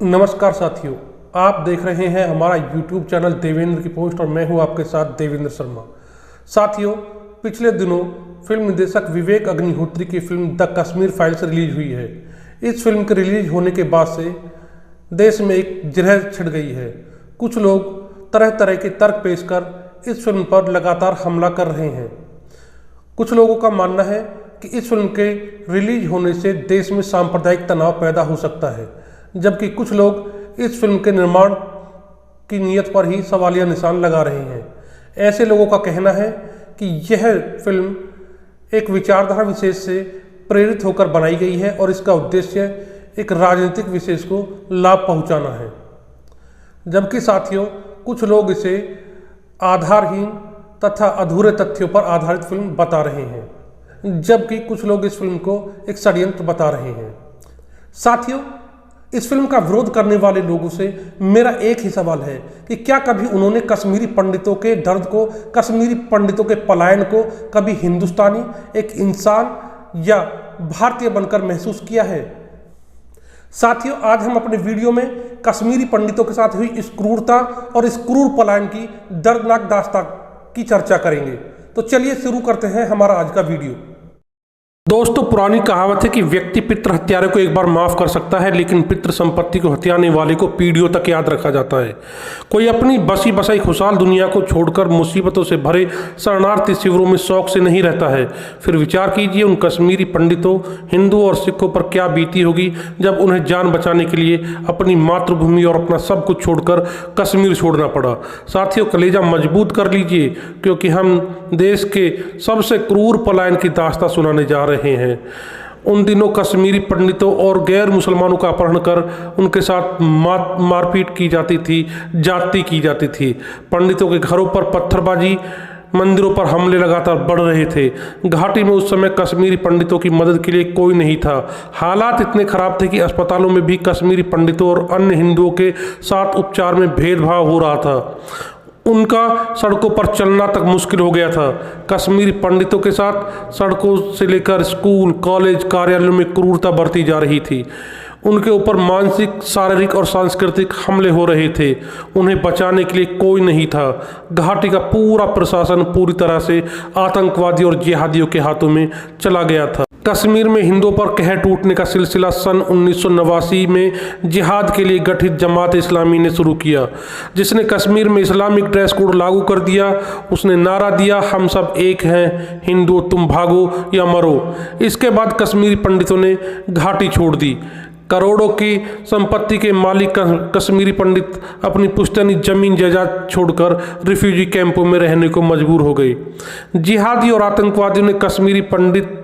नमस्कार साथियों, आप देख रहे हैं हमारा YouTube चैनल देवेंद्र की पोस्ट और मैं हूं आपके साथ देवेंद्र शर्मा। साथियों, पिछले दिनों फिल्म निर्देशक विवेक अग्निहोत्री की film the Kashmir files release हुई है। इस फिल्म के रिलीज होने के बाद से देश में एक जहर छिड़ गई है। कुछ लोग तरह तरह के तर्क पेश कर इस फिल्म पर लगातार हमला कर रहे हैं। कुछ लोगों का मानना है कि इस फिल्म के रिलीज होने से देश में सांप्रदायिक तनाव पैदा हो सकता है, जबकि कुछ लोग इस फिल्म के निर्माण की नीयत पर ही सवालिया निशान लगा रहे हैं। ऐसे लोगों का कहना है कि यह फिल्म एक विचारधारा विशेष से प्रेरित होकर बनाई गई है और इसका उद्देश्य एक राजनीतिक विशेष को लाभ पहुंचाना है, जबकि साथियों कुछ लोग इसे आधारहीन तथा अधूरे तथ्यों पर आधारित फिल्म बता रहे हैं, जबकि कुछ लोग इस फिल्म को एक षड्यंत्र बता रहे हैं। साथियों, इस फिल्म का विरोध करने वाले लोगों से मेरा एक ही सवाल है कि क्या कभी उन्होंने कश्मीरी पंडितों के दर्द को, कश्मीरी पंडितों के पलायन को कभी हिंदुस्तानी, एक इंसान या भारतीय बनकर महसूस किया है? साथियों, आज हम अपने वीडियो में कश्मीरी पंडितों के साथ हुई इस क्रूरता और इस क्रूर पलायन की दर्दनाक दास्तां की चर्चा करेंगे। तो चलिए शुरू करते हैं हमारा आज का वीडियो। दोस्तों, पुरानी कहावत है कि व्यक्ति पितृ हत्यारे को एक बार माफ कर सकता है, लेकिन पितृ संपत्ति को हत्याने वाले को पीढ़ियों तक याद रखा जाता है। कोई अपनी बसी बसाई खुशहाल दुनिया को छोड़कर मुसीबतों से भरे शरणार्थी शिविरों में शौक से नहीं रहता है। फिर विचार कीजिए उन कश्मीरी पंडितों, हिंदुओं और सिखों पर क्या बीती होगी जब उन्हें जान बचाने के लिए अपनी मातृभूमि और अपना सब कुछ छोड़कर कश्मीर छोड़ना पड़ा। साथियों, कलेजा मजबूत कर लीजिए, क्योंकि हम देश के सबसे क्रूर पलायन की दास्तां सुनाने जा रहे हैं। उन दिनों कश्मीरी पंडितों और गैर मुसलमानों का अपहरण कर उनके साथ मारपीट की जाती थी, जाति की जाती थी। पंडितों के घरों पर पत्थरबाजी, मंदिरों पर हमले लगातार बढ़ रहे थे। घाटी में उस समय कश्मीरी पंडितों की मदद के लिए कोई नहीं था। हालात इतने खराब थे कि अस्पतालों में भी कश्मीरी पंडितों और अन्य हिंदुओं के साथ उपचार में भेदभाव हो रहा था। उनका सड़कों पर चलना तक मुश्किल हो गया था। कश्मीरी पंडितों के साथ सड़कों से लेकर स्कूल, कॉलेज, कार्यालयों में क्रूरता बढ़ती जा रही थी। उनके ऊपर मानसिक, शारीरिक और सांस्कृतिक हमले हो रहे थे। उन्हें बचाने के लिए कोई नहीं था। घाटी का पूरा प्रशासन पूरी तरह से आतंकवादी और जिहादियों के हाथों में चला गया था। कश्मीर में हिंदुओं पर कहर टूटने का सिलसिला सन 1989 में जिहाद के लिए गठित जमात इस्लामी ने शुरू किया, जिसने कश्मीर में इस्लामिक ड्रेस कोड लागू कर दिया। उसने नारा दिया, हम सब एक हैं, हिंदू तुम भागो या मरो। इसके बाद कश्मीरी पंडितों ने घाटी छोड़ दी। करोड़ों की संपत्ति के मालिक कश्मीरी पंडित अपनी पुश्तैनी जमीन जायदाद छोड़कर रिफ्यूजी कैंपों में रहने को मजबूर हो गए। जिहादी और आतंकवादियों ने कश्मीरी पंडित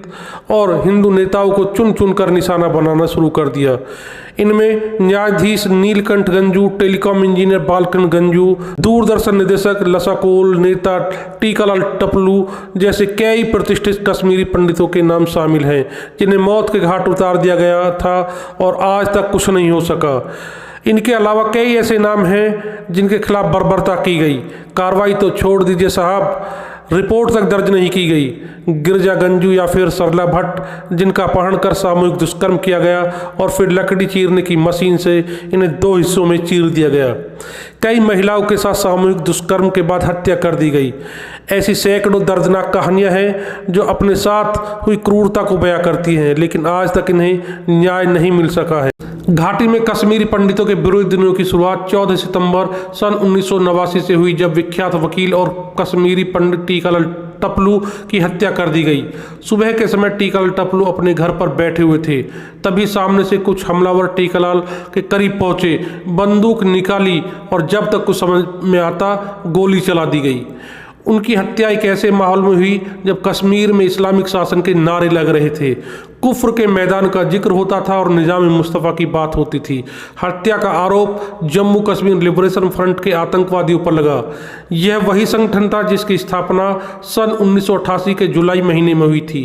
और हिंदू नेताओं को चुन चुन कर निशाना बनाना शुरू कर दिया। इनमें न्यायाधीश नीलकंठ गंजू, टेलीकॉम इंजीनियर बालकन गंजू, दूरदर्शन निदेशक लसाकोल, नेता टीकालाल टपलू जैसे कई प्रतिष्ठित कश्मीरी पंडितों के नाम शामिल हैं, जिन्हें मौत के घाट उतार दिया गया था और आज तक कुछ नहीं हो सका। इनके अलावा कई ऐसे नाम हैं जिनके खिलाफ बर्बरता की गई। कार्रवाई तो छोड़ दीजिए साहब, रिपोर्ट तक दर्ज नहीं की गई। गिरजा गंजू या फिर सरला भट्ट, जिनका अपहरण कर सामूहिक दुष्कर्म किया गया और फिर लकड़ी चीरने की मशीन से इन्हें 2 हिस्सों में चीर दिया गया। कई महिलाओं के साथ सामूहिक दुष्कर्म के बाद हत्या कर दी गई। ऐसी सैकड़ों दर्दनाक कहानियां हैं जो अपने साथ हुई क्रूरता को बयां करती हैं, लेकिन आज तक इन्हें न्याय नहीं मिल सका है। घाटी में कश्मीरी पंडितों के विरोधी दिनों की शुरुआत 14 सितंबर सन 1989 से हुई, जब विख्यात वकील और कश्मीरी पंडित टीकालाल टपलू की हत्या कर दी गई। सुबह के समय टीकालाल टपलू अपने घर पर बैठे हुए थे, तभी सामने से कुछ हमलावर टीकालाल के करीब पहुंचे, बंदूक निकाली और जब तक कुछ समझ में आता गोली चला दी गई। उनकी हत्या एक ऐसे माहौल में हुई जब कश्मीर में इस्लामिक शासन के नारे लग रहे थे, कुफ्र के मैदान का जिक्र होता था और निज़ाम मुस्तफ़ा की बात होती थी। हत्या का आरोप जम्मू कश्मीर लिबरेशन फ्रंट के आतंकवादियों पर लगा। यह वही संगठन था जिसकी स्थापना सन 1988 के जुलाई महीने में हुई थी।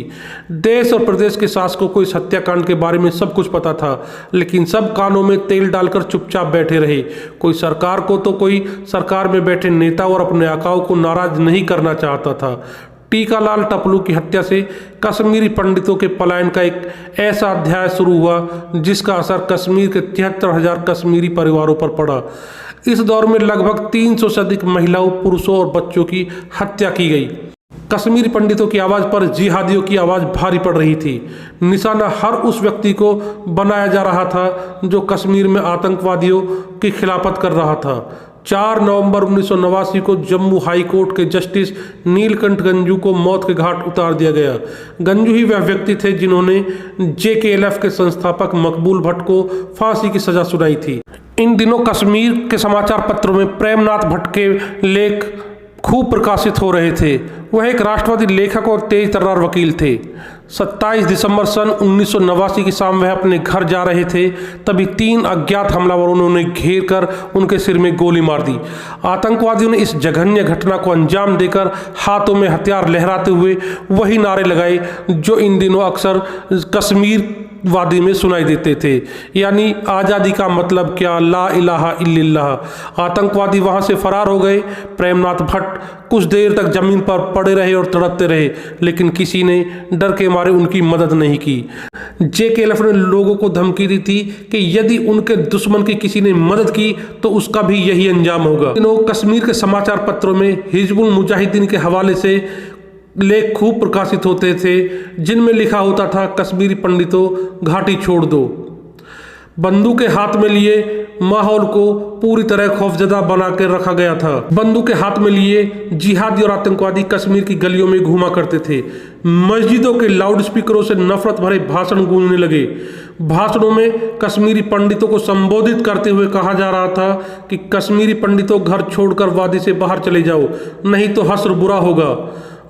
देश और प्रदेश के शासकों को इस हत्याकांड के बारे में सब कुछ पता था, लेकिन सब कानों में तेल डालकर चुपचाप बैठे रहे। कोई सरकार को तो कोई सरकार में बैठे नेता और अपने आकाओं को नाराज नहीं करना चाहता था। टीकालाल टपलू की हत्या से कश्मीरी पंडितों के पलायन का एक ऐसा अध्याय शुरू हुआ जिसका असर कश्मीर के 73,000 कश्मीरी परिवारों पर पड़ा। इस दौर में लगभग 300 से अधिक महिलाओं, पुरुषों और बच्चों की हत्या की गई। कश्मीरी पंडितों की आवाज़ पर जिहादियों की आवाज़ भारी पड़ रही थी। निशाना हर उस व्यक्ति को बनाया जा रहा था जो कश्मीर में आतंकवादियों की खिलाफत कर रहा था। 4 नवंबर 1989 को जम्मू हाई कोर्ट के जस्टिस नीलकंठ गंजू को मौत के घाट उतार दिया गया। गंजू ही वह व्यक्ति थे जिन्होंने JKLF के संस्थापक मकबूल भट्ट को फांसी की सजा सुनाई थी। इन दिनों कश्मीर के समाचार पत्रों में प्रेमनाथ भट्ट के लेख खूब प्रकाशित हो रहे थे। वह एक राष्ट्रवादी लेखक और तेज तर्रार वकील थे। 27 दिसंबर सन 1989 की शाम वह अपने घर जा रहे थे, तभी 3 अज्ञात हमलावरों ने उन्हें घेर कर उनके सिर में गोली मार दी। आतंकवादियों ने इस जघन्य घटना को अंजाम देकर हाथों में हथियार लहराते हुए वही नारे लगाए जो इन दिनों अक्सर कश्मीर वादी में सुनाई देते थे, यानी आज़ादी का मतलब क्या, ला इलाहा इल्लल्लाह। आतंकवादी वहां से फरार हो गए। प्रेमनाथ भट्ट कुछ देर तक जमीन पर पड़े रहे और तड़पते रहे, लेकिन किसी ने डर के मारे उनकी मदद नहीं की। JKLF ने लोगों को धमकी दी थी कि यदि उनके दुश्मन की किसी ने मदद की तो उसका भी यही अंजाम होगा। कश्मीर के समाचार पत्रों में हिजबुल मुजाहिदीन के हवाले से लेख खूब प्रकाशित होते थे जिनमें लिखा होता था, कश्मीरी पंडितों घाटी छोड़ दो। बंदूकें हाथ में लिए माहौल को पूरी तरह खौफजदा बना कर रखा गया था। बंदूकें हाथ में लिए जिहादी और आतंकवादी कश्मीर की गलियों में घूमा करते थे। मस्जिदों के लाउड स्पीकरों से नफरत भरे भाषण गूंजने लगे। भाषणों में कश्मीरी पंडितों को संबोधित करते हुए कहा जा रहा था कि कश्मीरी पंडितों घर छोड़कर वादी से बाहर चले जाओ, नहीं तो हश्र बुरा होगा।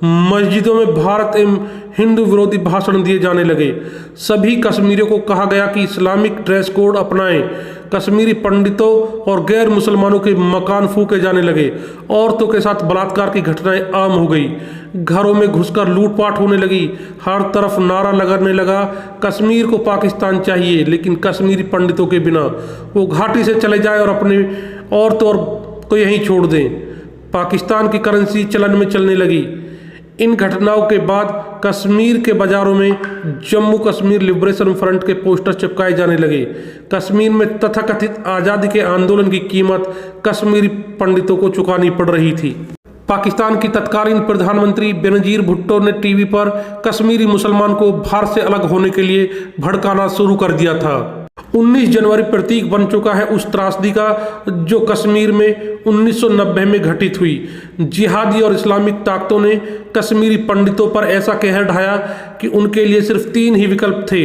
मस्जिदों में भारत एवं हिंदू विरोधी भाषण दिए जाने लगे। सभी कश्मीरियों को कहा गया कि इस्लामिक ड्रेस कोड अपनाएं। कश्मीरी पंडितों और गैर मुसलमानों के मकान फूके जाने लगे। औरतों के साथ बलात्कार की घटनाएं आम हो गई। घरों में घुसकर लूटपाट होने लगी। हर तरफ नारा लगने लगा, कश्मीर को पाकिस्तान चाहिए, लेकिन कश्मीरी पंडितों के बिना। वो घाटी से चले जाए और अपने औरतों को यहीं छोड़ दें। पाकिस्तान की करेंसी चलन में चलने लगी। इन घटनाओं के बाद कश्मीर के बाजारों में जम्मू कश्मीर लिबरेशन फ्रंट के पोस्टर चिपकाए जाने लगे। कश्मीर में तथाकथित आज़ादी के आंदोलन की कीमत कश्मीरी पंडितों को चुकानी पड़ रही थी। पाकिस्तान की तत्कालीन प्रधानमंत्री बेनजीर भुट्टो ने टीवी पर कश्मीरी मुसलमान को भारत से अलग होने के लिए भड़काना शुरू कर दिया था। 19 जनवरी प्रतीक बन चुका है उस त्रासदी का जो कश्मीर में 1990 में घटित हुई। जिहादी और इस्लामिक ताकतों ने कश्मीरी पंडितों पर ऐसा कहर ढाया कि उनके लिए सिर्फ 3 ही विकल्प थे,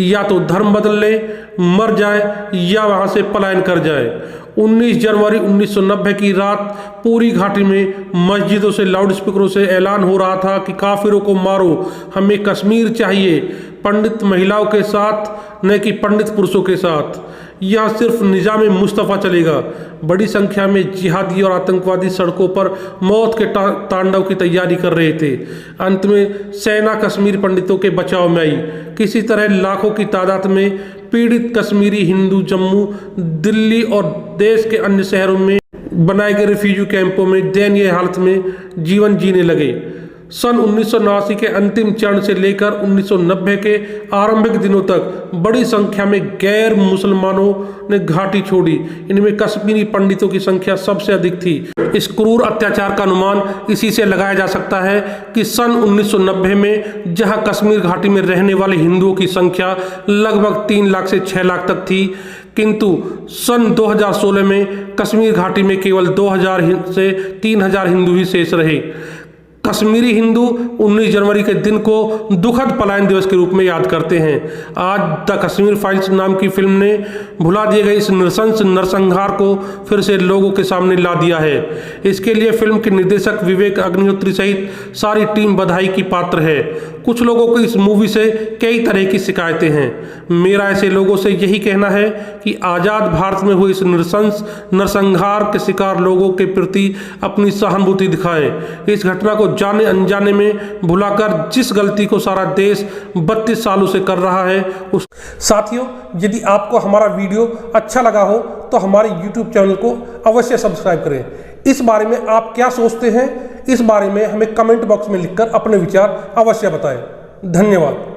या तो धर्म बदल ले, मर जाए या वहां से पलायन कर जाए। 19 जनवरी 1990 की रात पूरी घाटी में मस्जिदों से लाउड स्पीकरों से ऐलान हो रहा था कि काफिरों को मारो, हमें कश्मीर चाहिए, पंडित महिलाओं के साथ न कि पंडित पुरुषों के साथ। यह सिर्फ निजाम मुस्तफ़ा चलेगा। बड़ी संख्या में जिहादी और आतंकवादी सड़कों पर मौत के तांडव की तैयारी कर रहे थे। अंत में सेना कश्मीरी पंडितों के बचाव में आई। किसी तरह लाखों की तादाद में पीड़ित कश्मीरी हिंदू जम्मू, दिल्ली और देश के अन्य शहरों में बनाए गए रिफ्यूजी कैंपों में दयनीय हालत में जीवन जीने लगे। सन 1989 के अंतिम चरण से लेकर 1990 के आरंभिक दिनों तक बड़ी संख्या में गैर मुसलमानों ने घाटी छोड़ी। इनमें कश्मीरी पंडितों की संख्या सबसे अधिक थी। इस क्रूर अत्याचार का अनुमान इसी से लगाया जा सकता है कि सन 1990 में जहां कश्मीर घाटी में रहने वाले हिंदुओं की संख्या लगभग 3 लाख से 6 लाख तक थी, किंतु सन 2016 में कश्मीर घाटी में केवल 2000 से 3000 हिंदू ही शेष रहे। कश्मीरी हिंदू 19 जनवरी के दिन को दुखद पलायन दिवस के रूप में याद करते हैं। आज द कश्मीर फाइल्स नाम की फिल्म ने भुला दिए गए इस नृशंस नरसंहार को फिर से लोगों के सामने ला दिया है। इसके लिए फिल्म के निर्देशक विवेक अग्निहोत्री सहित सारी टीम बधाई की पात्र है। कुछ लोगों को इस मूवी से कई तरह की शिकायतें हैं। मेरा ऐसे लोगों से यही कहना है कि आज़ाद भारत में हुए इस नृशंस नरसंहार के शिकार लोगों के प्रति अपनी सहानुभूति दिखाएं। इस घटना को जाने अनजाने में भुलाकर जिस गलती को सारा देश 32 सालों से कर रहा है उस साथियों, यदि आपको हमारा वीडियो अच्छा लगा हो तो हमारे YouTube चैनल को अवश्य सब्सक्राइब करें। इस बारे में आप क्या सोचते हैं, इस बारे में हमें कमेंट बॉक्स में लिखकर अपने विचार अवश्य बताएं। धन्यवाद।